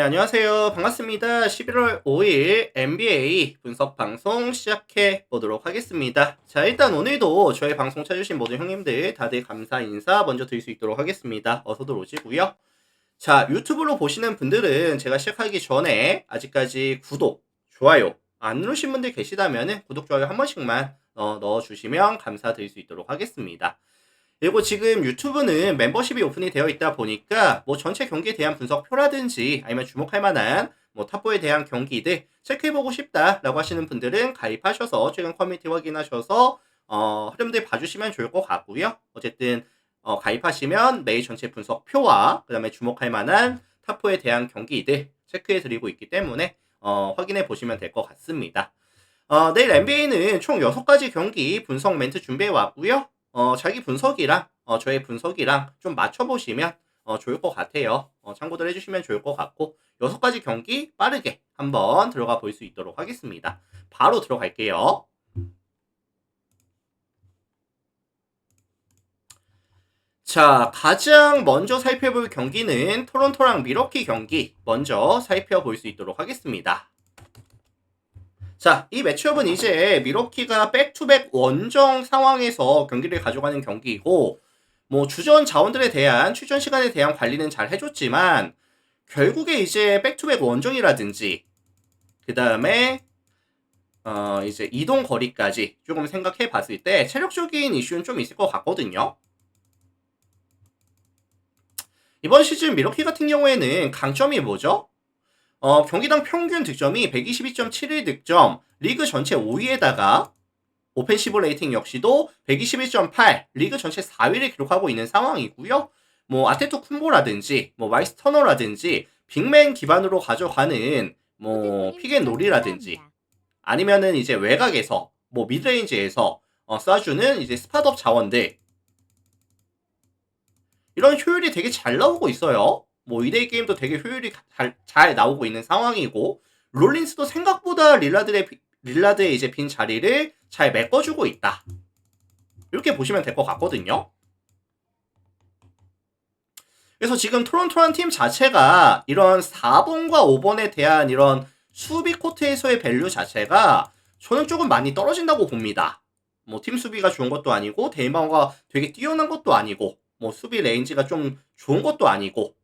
안녕하세요. 반갑습니다. 11월 5일 NBA 분석 방송 시작해 보도록 하겠습니다. 자, 일단 오늘도 저희 방송 찾으신 모든 형님들 다들 감사 인사 먼저 드릴 수 있도록 하겠습니다. 어서들 오시고요. 자, 유튜브로 보시는 분들은 제가 시작하기 전에 아직까지 구독, 좋아요 안 누르신 분들 계시다면 구독, 좋아요 한 번씩만 넣어주시면 감사드릴 수 있도록 하겠습니다. 그리고 지금 유튜브는 멤버십이 오픈이 되어 있다 보니까 뭐 전체 경기에 대한 분석표라든지 아니면 주목할 만한 뭐 탑4에 대한 경기들 체크해보고 싶다라고 하시는 분들은 가입하셔서 최근 커뮤니티 확인하셔서 흐름들 봐주시면 좋을 것 같고요. 어쨌든 가입하시면 매일 전체 분석표와 그 다음에 주목할 만한 탑4에 대한 경기들 체크해드리고 있기 때문에 확인해 보시면 될 것 같습니다. 내일 NBA는 총 6가지 경기 분석 멘트 준비해 왔고요. 자기 분석이랑 저의 분석이랑 좀 맞춰보시면 좋을 것 같아요. 참고들 해주시면 좋을 것 같고 6가지 경기 빠르게 한번 들어가 볼 수 있도록 하겠습니다. 바로 들어갈게요. 자, 가장 먼저 살펴볼 경기는 토론토랑 미러키 경기 먼저 살펴볼 수 있도록 하겠습니다. 자, 이 매치업은 이제 미러키가 백투백 원정 상황에서 경기를 가져가는 경기이고 뭐 주전 자원들에 대한 출전 시간에 대한 관리는 잘 해줬지만 결국에 이제 백투백 원정이라든지 그 다음에 이제 이동 거리까지 조금 생각해 봤을 때 체력적인 이슈는 좀 있을 것 같거든요. 이번 시즌 미러키 같은 경우에는 강점이 뭐죠? 경기당 평균 득점이 122.71 득점, 리그 전체 5위에다가 오펜시브 레이팅 역시도 121.8, 리그 전체 4위를 기록하고 있는 상황이고요. 뭐 아테토 쿤보라든지 뭐 마이스 터너라든지 빅맨 기반으로 가져가는 뭐 픽앤롤이라든지 아니면은 이제 외곽에서 뭐 미드레인지에서 쏴주는 이제 스팟업 자원들 이런 효율이 되게 잘 나오고 있어요. 뭐 2대2 게임도 되게 효율이 잘 나오고 있는 상황이고 롤린스도 생각보다 릴라드의 이제 빈 자리를 잘 메꿔주고 있다. 이렇게 보시면 될 것 같거든요. 그래서 지금 토론토란 팀 자체가 이런 4번과 5번에 대한 이런 수비 코트에서의 밸류 자체가 저는 조금 많이 떨어진다고 봅니다. 뭐 팀 수비가 좋은 것도 아니고 데이마가 되게 뛰어난 것도 아니고 뭐 수비 레인지가 좀 좋은 것도 아니고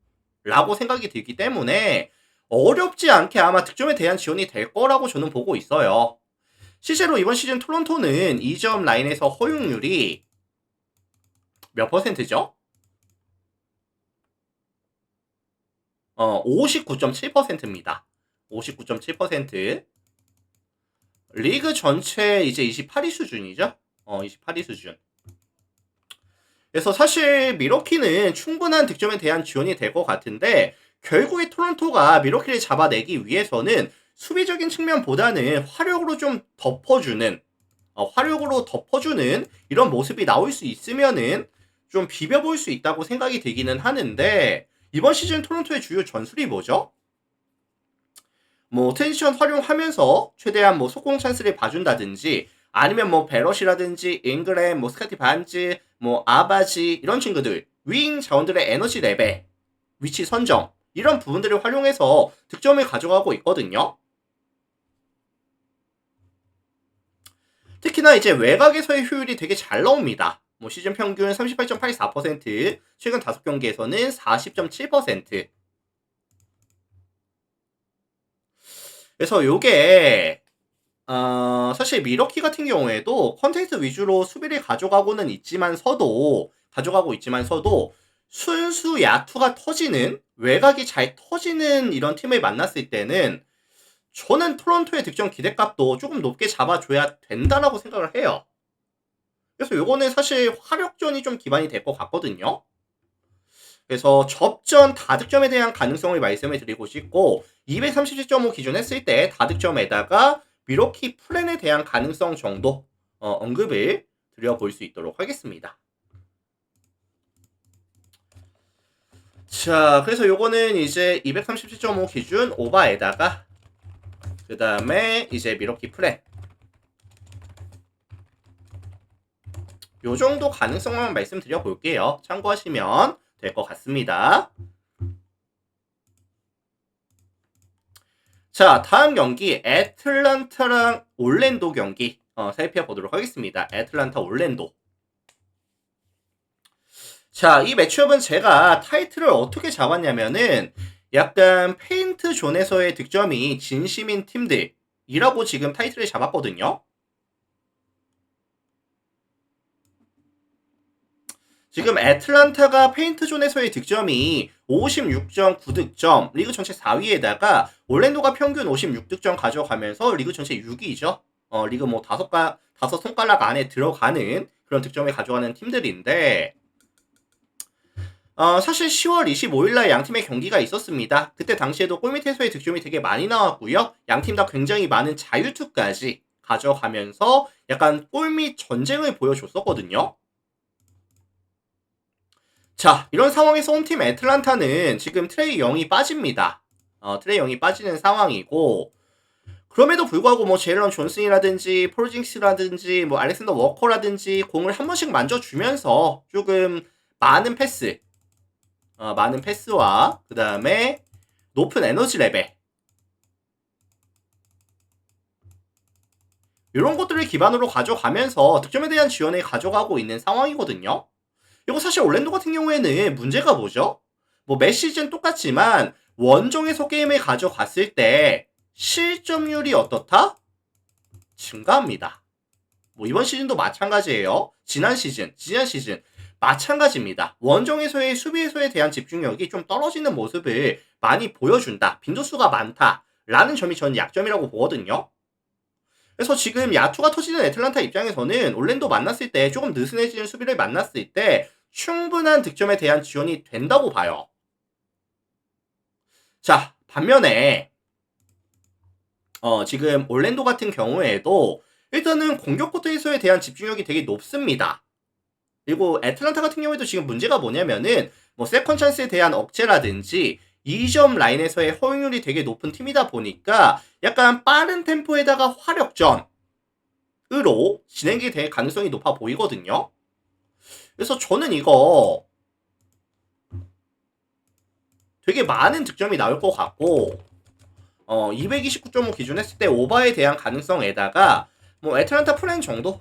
라고 생각이 들기 때문에 어렵지 않게 아마 득점에 대한 지원이 될 거라고 저는 보고 있어요. 실제로 이번 시즌 토론토는 2점 라인에서 허용률이 몇 퍼센트죠? 59.7%입니다. 59.7%. 리그 전체 이제 28위 수준이죠? 28위 수준. 그래서 사실 미러키는 충분한 득점에 대한 지원이 될 것 같은데 결국에 토론토가 미러키를 잡아내기 위해서는 수비적인 측면보다는 화력으로 좀 덮어주는 이런 모습이 나올 수 있으면은 좀 비벼볼 수 있다고 생각이 들기는 하는데 이번 시즌 토론토의 주요 전술이 뭐죠? 뭐 트랜지션 활용하면서 최대한 뭐 속공 찬스를 봐준다든지 아니면 뭐 베럿이라든지 잉그램, 뭐 스카티 반즈, 뭐 아바지 이런 친구들 윙 자원들의 에너지 레벨, 위치 선정 이런 부분들을 활용해서 득점을 가져가고 있거든요. 특히나 이제 외곽에서의 효율이 되게 잘 나옵니다. 뭐 시즌 평균 38.84%, 최근 5경기에서는 40.7%. 그래서 요게 사실 미러키 같은 경우에도 컨텐츠 위주로 수비를 가져가고 있지만서도 순수 야투가 터지는 외곽이 잘 터지는 이런 팀을 만났을 때는 저는 토론토의 득점 기대값도 조금 높게 잡아줘야 된다라고 생각을 해요. 그래서 요거는 사실 화력전이 좀 기반이 될 것 같거든요. 그래서 접전 다득점에 대한 가능성을 말씀을 드리고 싶고 237.5 기준 했을 때 다득점에다가 미러키 플랜에 대한 가능성 정도 언급을 드려볼 수 있도록 하겠습니다. 자, 그래서 요거는 이제 237.5 기준 오바에다가 그 다음에 이제 미러키 플랜 요 정도 가능성만 말씀드려 볼게요. 참고하시면 될 것 같습니다. 자, 다음 경기 애틀란타랑 올랜도 경기 살펴보도록 하겠습니다. 애틀란타 올랜도. 자, 이 매치업은 제가 타이틀을 어떻게 잡았냐면은 약간 페인트 존에서의 득점이 진심인 팀들이라고 지금 타이틀을 잡았거든요. 지금 애틀란타가 페인트 존에서의 득점이 56.9득점, 리그 전체 4위에다가 올랜도가 평균 56득점 가져가면서 리그 전체 6위죠. 리그 뭐 다섯 손가락 안에 들어가는 그런 득점을 가져가는 팀들인데, 사실 10월 25일날 양팀의 경기가 있었습니다. 그때 당시에도 골밑에서의 득점이 되게 많이 나왔고요. 양팀 다 굉장히 많은 자유투까지 가져가면서 약간 골밑 전쟁을 보여줬었거든요. 자, 이런 상황에서 홈팀 애틀란타는 지금 트레이 영이 빠집니다. 트레이 영이 빠지는 상황이고, 그럼에도 불구하고 뭐 제일런 존슨이라든지 폴징스라든지 뭐 알렉산더 워커라든지 공을 한 번씩 만져주면서 조금 많은 패스와 그 다음에 높은 에너지 레벨 이런 것들을 기반으로 가져가면서 득점에 대한 지원을 가져가고 있는 상황이거든요. 이거 사실 올랜도 같은 경우에는 문제가 뭐죠? 뭐 매 시즌 똑같지만 원정에서 게임을 가져갔을 때 실점률이 어떻다? 증가합니다. 뭐 이번 시즌도 마찬가지예요. 지난 시즌 마찬가지입니다. 원정에서의 수비에서에 대한 집중력이 좀 떨어지는 모습을 많이 보여준다. 빈도수가 많다. 라는 점이 전 약점이라고 보거든요. 그래서 지금 야투가 터지는 애틀란타 입장에서는 올랜도 만났을 때 조금 느슨해지는 수비를 만났을 때 충분한 득점에 대한 지원이 된다고 봐요. 자, 반면에 지금 올랜도 같은 경우에도 일단은 공격 코트에서에 대한 집중력이 되게 높습니다. 그리고 애틀란타 같은 경우에도 지금 문제가 뭐냐면은 뭐 세컨 찬스에 대한 억제라든지 2점 라인에서의 허용률이 되게 높은 팀이다 보니까 약간 빠른 템포에다가 화력전으로 진행이 될 가능성이 높아 보이거든요. 그래서 저는 이거 되게 많은 득점이 나올 것 같고 229.5 기준 했을 때 오버에 대한 가능성에다가 뭐 애틀란타 플랜 정도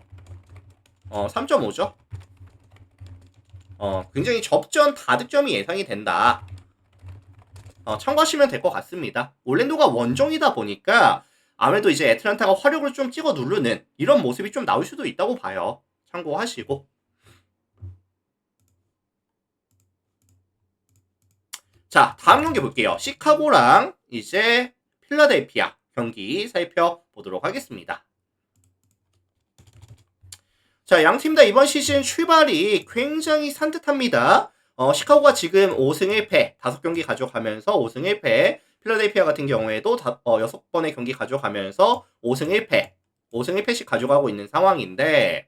3.5죠. 굉장히 접전 다득점이 예상이 된다. 참고하시면 될 것 같습니다. 올랜도가 원정이다 보니까 아무래도 이제 애틀란타가 화력을 좀 찍어 누르는 이런 모습이 좀 나올 수도 있다고 봐요. 참고하시고. 자, 다음 경기 볼게요. 시카고랑 이제 필라델피아 경기 살펴보도록 하겠습니다. 자, 양팀 다 이번 시즌 출발이 굉장히 산뜻합니다. 시카고가 지금 5승 1패, 5경기 가져가면서 5승 1패, 필라델피아 같은 경우에도 6번의 경기 가져가면서 5승 1패, 5승 1패씩 가져가고 있는 상황인데,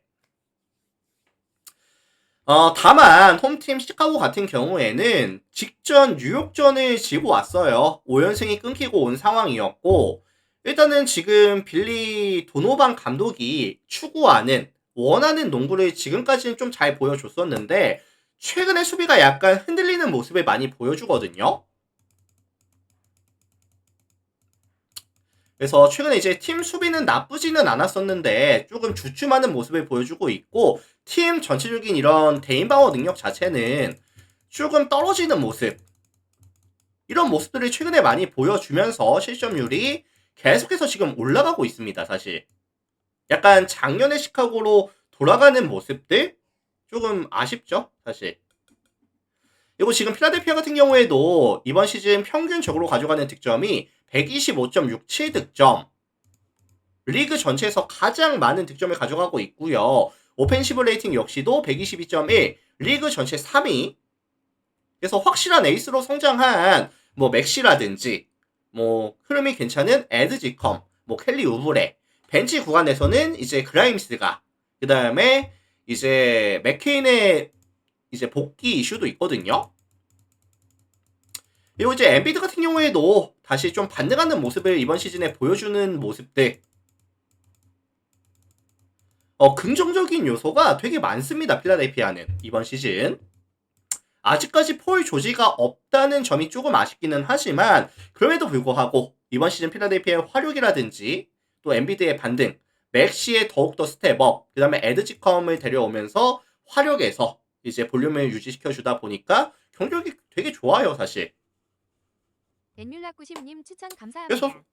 다만 홈팀 시카고 같은 경우에는 직전 뉴욕전을 지고 왔어요. 5연승이 끊기고 온 상황이었고, 일단은 지금 빌리 도노반 감독이 추구하는 원하는 농구를 지금까지는 좀 잘 보여줬었는데 최근에 수비가 약간 흔들리는 모습을 많이 보여주거든요. 그래서 최근에 이제 팀 수비는 나쁘지는 않았었는데 조금 주춤하는 모습을 보여주고 있고 팀 전체적인 이런 대인 방어 능력 자체는 조금 떨어지는 모습 이런 모습들을 최근에 많이 보여주면서 실점률이 계속해서 지금 올라가고 있습니다. 사실 약간 작년의 시카고로 돌아가는 모습들 조금 아쉽죠 사실. 그리고 지금 필라델피아 같은 경우에도 이번 시즌 평균적으로 가져가는 득점이 125.67득점 리그 전체에서 가장 많은 득점을 가져가고 있고요. 오펜시브 레이팅 역시도 122.1 리그 전체 3위. 그래서 확실한 에이스로 성장한 뭐 맥시라든지 뭐 흐름이 괜찮은 에드지컴 뭐 켈리 우브레 벤치 구간에서는 이제 그라임스가 그 다음에 이제 맥케인의 이제 복귀 이슈도 있거든요. 그리고 이제 엠비드 같은 경우에도 다시 좀 반등하는 모습을 이번 시즌에 보여주는 모습들 긍정적인 요소가 되게 많습니다. 필라델피아는 이번 시즌 아직까지 폴 조지가 없다는 점이 조금 아쉽기는 하지만 그럼에도 불구하고 이번 시즌 필라델피아의 화력이라든지 또 엔비드의 반등, 맥시의 더욱더 스텝업, 그 다음에 에드지컴을 데려오면서 화력에서 이제 볼륨을 유지시켜주다 보니까 경력이 되게 좋아요, 사실. 벤뮬라90님 추천 그래서 감사합니다.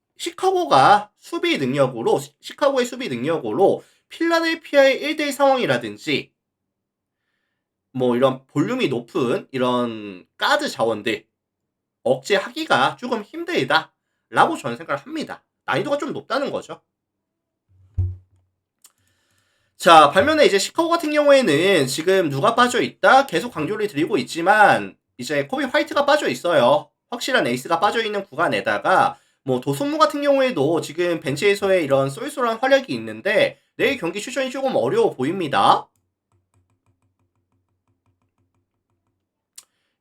시카고의 수비 능력으로 필라델피아의 1대1 상황이라든지 뭐 이런 볼륨이 높은 이런 가드 자원들 억제하기가 조금 힘들다 라고 저는 생각을 합니다. 난이도가 좀 높다는 거죠. 자, 반면에 이제 시카고 같은 경우에는 지금 누가 빠져 있다 계속 강조를 드리고 있지만 이제 코비 화이트가 빠져 있어요. 확실한 에이스가 빠져 있는 구간에다가 뭐 도순무 같은 경우에도 지금 벤치에서의 이런 쏠쏠한 활약이 있는데 내일 경기 출전이 조금 어려워 보입니다.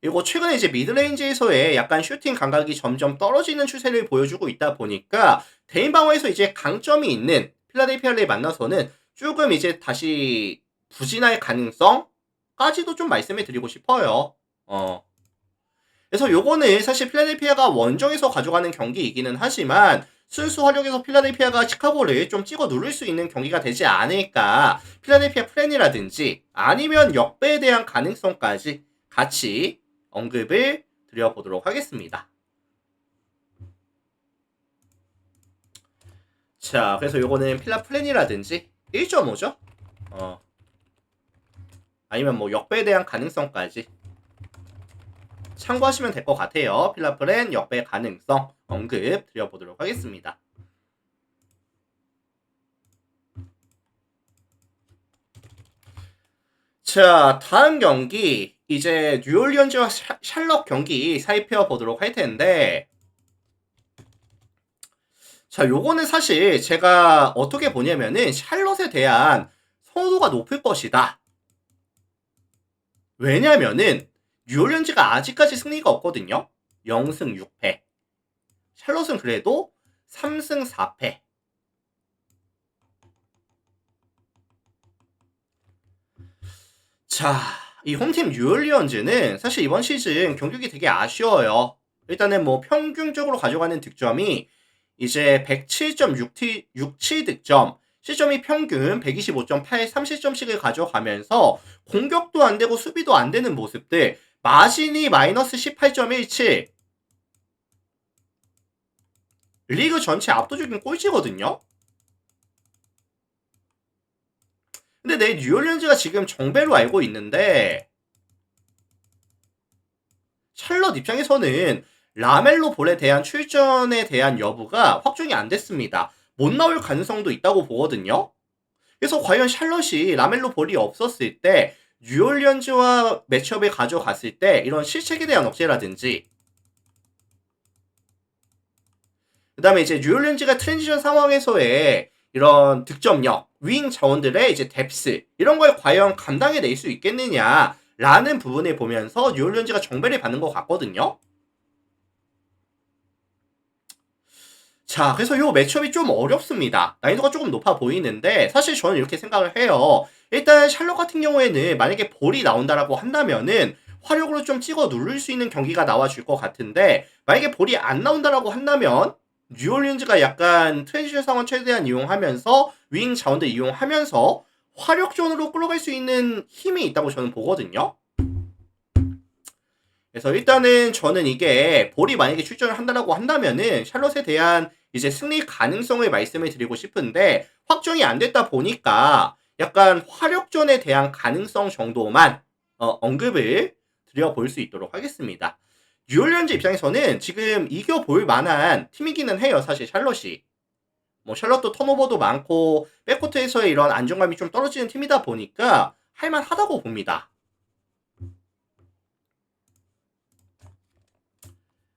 그리고 최근에 이제 미드레인지에서의 약간 슈팅 감각이 점점 떨어지는 추세를 보여주고 있다 보니까 대인 방어에서 이제 강점이 있는 필라델피아를 만나서는 조금 이제 다시 부진할 가능성까지도 좀 말씀을 드리고 싶어요. 그래서 요거는 사실 필라델피아가 원정에서 가져가는 경기이기는 하지만 순수 화력에서 필라델피아가 시카고를 좀 찍어 누를 수 있는 경기가 되지 않을까. 필라델피아 플랜이라든지 아니면 역배에 대한 가능성까지 같이 언급을 드려보도록 하겠습니다. 자, 그래서 요거는 필라 플랜이라든지 1.5죠? 아니면 뭐 역배에 대한 가능성까지 참고하시면 될 것 같아요. 필라 플랜 역배 가능성 언급 드려보도록 하겠습니다. 자, 다음 경기 이제 뉴올리언즈와 샬럿 경기 살펴 보도록 할 텐데 자, 요거는 사실 제가 어떻게 보냐면은 샬럿에 대한 선호도가 높을 것이다. 왜냐면은 뉴올리언즈가 아직까지 승리가 없거든요. 0승 6패. 샬럿은 그래도 3승 4패. 자, 이 홈팀 뉴올리언즈는 사실 이번 시즌 경기력이 되게 아쉬워요. 일단은 뭐 평균적으로 가져가는 득점이 이제 107.67 득점, 시점이 평균 125.8, 30점씩을 가져가면서 공격도 안 되고 수비도 안 되는 모습들, 마진이 마이너스 18.17, 리그 전체 압도적인 꼴찌거든요. 근데 내 뉴올리언즈가 지금 정배로 알고 있는데 샬럿 입장에서는 라멜로 볼에 대한 출전에 대한 여부가 확정이 안 됐습니다. 못 나올 가능성도 있다고 보거든요. 그래서 과연 샬럿이 라멜로 볼이 없었을 때 뉴올리언즈와 매치업을 가져갔을 때 이런 실책에 대한 억제라든지 그 다음에 이제 뉴올리언즈가 트랜지션 상황에서의 이런 득점력, 윙 자원들의 이제 뎁스 이런 걸 과연 감당해낼 수 있겠느냐라는 부분을 보면서 뉴올리언즈가 정배를 받는 것 같거든요. 자, 그래서 이 매치업이 좀 어렵습니다. 난이도가 조금 높아 보이는데 사실 저는 이렇게 생각을 해요. 일단 샬럿 같은 경우에는 만약에 볼이 나온다라고 한다면은 화력으로 좀 찍어 누를 수 있는 경기가 나와줄 것 같은데 만약에 볼이 안 나온다라고 한다면 뉴올리언즈가 약간 트랜지션 상황 최대한 이용하면서 윙 자원들 이용하면서 화력존으로 끌어갈 수 있는 힘이 있다고 저는 보거든요. 그래서 일단은 저는 이게 볼이 만약에 출전을 한다라고 한다면은 샬럿에 대한 이제 승리 가능성을 말씀을 드리고 싶은데 확정이 안 됐다 보니까 약간 화력전에 대한 가능성 정도만 언급을 드려볼 수 있도록 하겠습니다. 뉴올리언즈 입장에서는 지금 이겨볼 만한 팀이기는 해요. 사실 샬럿이. 뭐 샬럿도 턴오버도 많고 백코트에서의 이런 안정감이 좀 떨어지는 팀이다 보니까 할만하다고 봅니다.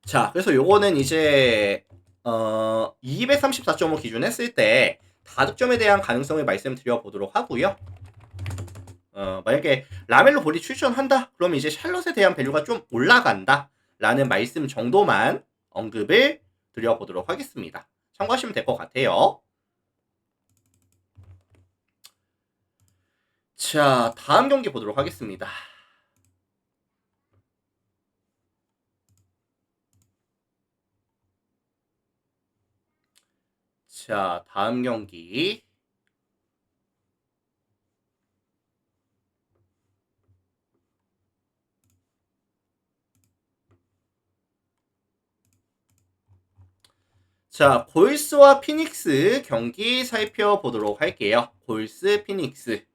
자, 그래서 요거는 이제 234.5 기준 했을 때 다득점에 대한 가능성을 말씀드려 보도록 하고요. 만약에 라멜로 볼이 출전한다? 그럼 이제 샬럿에 대한 밸류가 좀 올라간다 라는 말씀 정도만 언급을 드려보도록 하겠습니다. 참고하시면 될 것 같아요. 자, 다음 경기 보도록 하겠습니다. 자, 다음 경기. 자, 골스와 피닉스 경기 살펴보도록 할게요. 골스, 피닉스.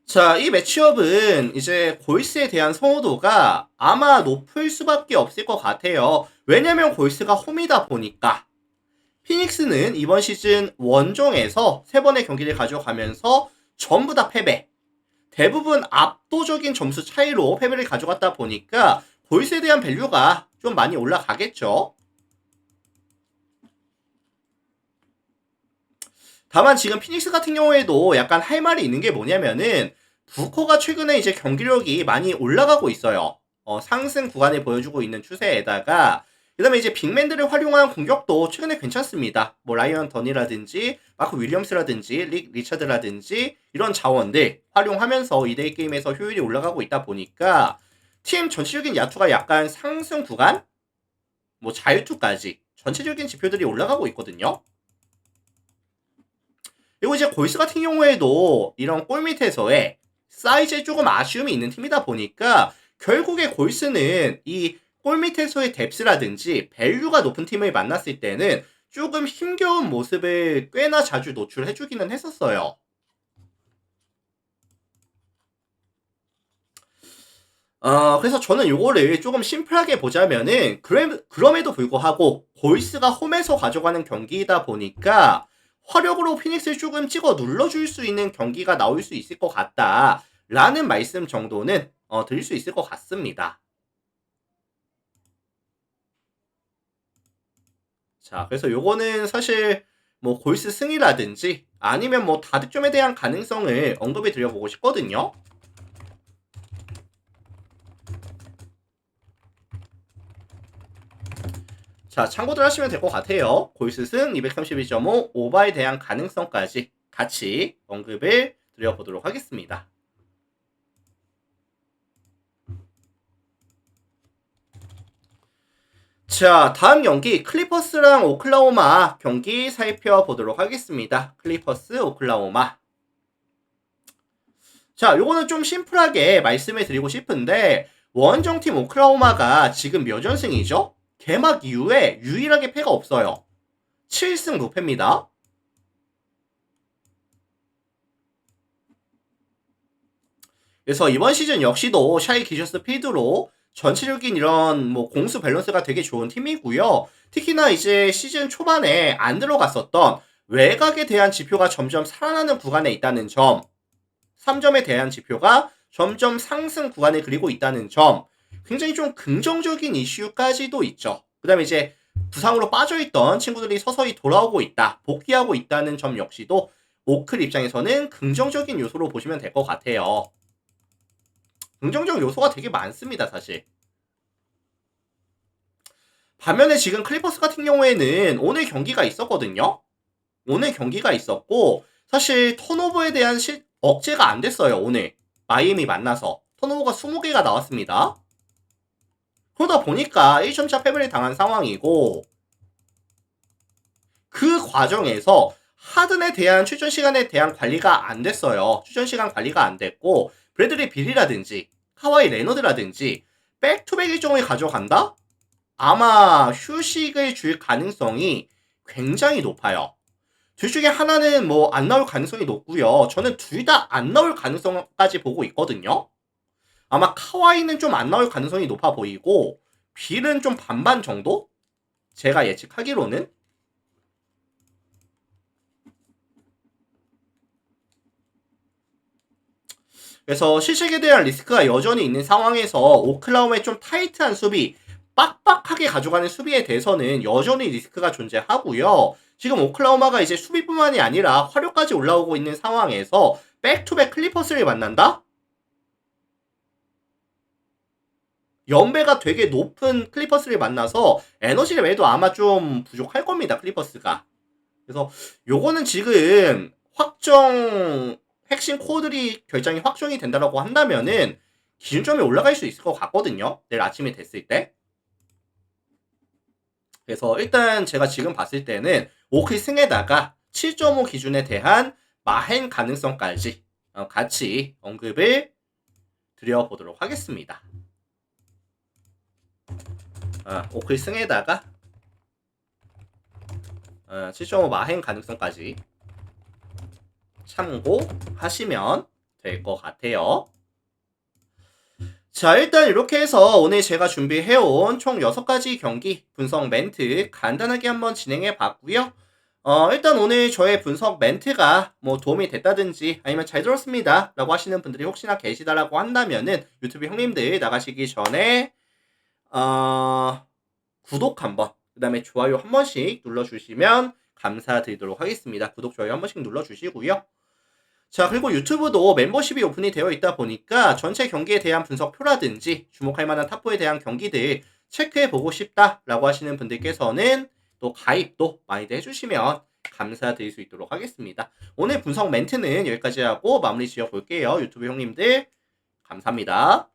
자, 이 매치업은 이제 골스에 대한 선호도가 아마 높을 수밖에 없을 것 같아요. 왜냐면 골스가 홈이다 보니까. 피닉스는 이번 시즌 원정에서 3번의 경기를 가져가면서 전부 다 패배. 대부분 압도적인 점수 차이로 패배를 가져갔다 보니까 골스에 대한 밸류가 좀 많이 올라가겠죠. 다만 지금 피닉스 같은 경우에도 약간 할 말이 있는 게 뭐냐면은 부커가 최근에 이제 경기력이 많이 올라가고 있어요. 상승 구간을 보여주고 있는 추세에다가 그다음에 이제 빅맨들을 활용한 공격도 최근에 괜찮습니다. 뭐 라이언 던이라든지 마크 윌리엄스라든지 릭 리차드라든지 이런 자원들 활용하면서 2대1 게임에서 효율이 올라가고 있다 보니까 팀 전체적인 야투가 약간 상승 구간, 뭐 자유투까지 전체적인 지표들이 올라가고 있거든요. 그리고 이제 골스 같은 경우에도 이런 골 밑에서의 사이즈에 조금 아쉬움이 있는 팀이다 보니까 결국에 골스는 이 골 밑에서의 뎁스라든지 밸류가 높은 팀을 만났을 때는 조금 힘겨운 모습을 꽤나 자주 노출해주기는 했었어요. 그래서 저는 요거를 조금 심플하게 보자면은, 그럼에도 불구하고, 골스가 홈에서 가져가는 경기이다 보니까, 화력으로 피닉스를 조금 찍어 눌러줄 수 있는 경기가 나올 수 있을 것 같다. 라는 말씀 정도는, 드릴 수 있을 것 같습니다. 자, 그래서 요거는 사실, 뭐, 골스 승이라든지, 아니면 뭐, 다득점에 대한 가능성을 언급해 드려보고 싶거든요. 자, 참고들 하시면 될 것 같아요. 골스승 232.5 오바에 대한 가능성까지 같이 언급을 드려보도록 하겠습니다. 자, 다음 경기 클리퍼스랑 오클라호마 경기 살펴보도록 하겠습니다. 클리퍼스, 오클라호마. 자, 요거는 좀 심플하게 말씀을 드리고 싶은데 원정팀 오클라호마가 지금 몇 연승이죠? 개막 이후에 유일하게 패가 없어요. 7승 무패입니다. 그래서 이번 시즌 역시도 샤이 기셔스 필드로 전체적인 이런 뭐 공수 밸런스가 되게 좋은 팀이고요. 특히나 이제 시즌 초반에 안 들어갔었던 외곽에 대한 지표가 점점 살아나는 구간에 있다는 점, 3점에 대한 지표가 점점 상승 구간을 그리고 있다는 점, 굉장히 좀 긍정적인 이슈까지도 있죠. 그 다음에 이제 부상으로 빠져있던 친구들이 서서히 돌아오고 있다, 복귀하고 있다는 점 역시도 오클 입장에서는 긍정적인 요소로 보시면 될 것 같아요. 긍정적 요소가 되게 많습니다, 사실. 반면에 지금 클리퍼스 같은 경우에는 오늘 경기가 있었거든요. 오늘 경기가 있었고 사실 턴오버에 대한 억제가 안 됐어요. 오늘 마이애미 만나서 턴오버가 20개가 나왔습니다. 그러다 보니까 1점차 패배를 당한 상황이고 그 과정에서 하든에 대한 출전 시간에 대한 관리가 안 됐어요. 출전 시간 관리가 안 됐고 브래들리 빌이라든지 카와이 레너드라든지 백투백 일정을 가져간다? 아마 휴식을 줄 가능성이 굉장히 높아요. 둘 중에 하나는 뭐 안 나올 가능성이 높고요. 저는 둘 다 안 나올 가능성까지 보고 있거든요. 아마 카와이는 좀 안 나올 가능성이 높아 보이고 빌은 좀 반반 정도? 제가 예측하기로는. 그래서 실책에 대한 리스크가 여전히 있는 상황에서 오클라호마의 좀 타이트한 수비, 빡빡하게 가져가는 수비에 대해서는 여전히 리스크가 존재하고요. 지금 오클라호마가 이제 수비뿐만이 아니라 화력까지 올라오고 있는 상황에서 백투백 클리퍼스를 만난다? 연배가 되게 높은 클리퍼스를 만나서 에너지 레벨도 아마 좀 부족할 겁니다, 클리퍼스가. 그래서 요거는 지금 핵심 코어들이 결장이 확정이 된다라고 한다면은 기준점이 올라갈 수 있을 것 같거든요. 내일 아침에 됐을 때. 그래서 일단 제가 지금 봤을 때는 오클 승에다가 7.5 기준에 대한 마행 가능성까지 같이 언급을 드려보도록 하겠습니다. 오클 승에다가 7.5 마행 가능성까지 참고하시면 될 것 같아요. 자, 일단 이렇게 해서 오늘 제가 준비해온 총 6가지 경기 분석 멘트 간단하게 한번 진행해 봤고요. 일단 오늘 저의 분석 멘트가 뭐 도움이 됐다든지 아니면 잘 들었습니다 라고 하시는 분들이 혹시나 계시다라고 한다면은 유튜브 형님들 나가시기 전에 구독 한번, 그 다음에 좋아요 한 번씩 눌러주시면 감사드리도록 하겠습니다. 구독, 좋아요 한 번씩 눌러주시고요. 자, 그리고 유튜브도 멤버십이 오픈이 되어 있다 보니까 전체 경기에 대한 분석표라든지 주목할 만한 탑4에 대한 경기들 체크해보고 싶다라고 하시는 분들께서는 또 가입도 많이들 해주시면 감사드릴 수 있도록 하겠습니다. 오늘 분석 멘트는 여기까지 하고 마무리 지어볼게요. 유튜브 형님들 감사합니다.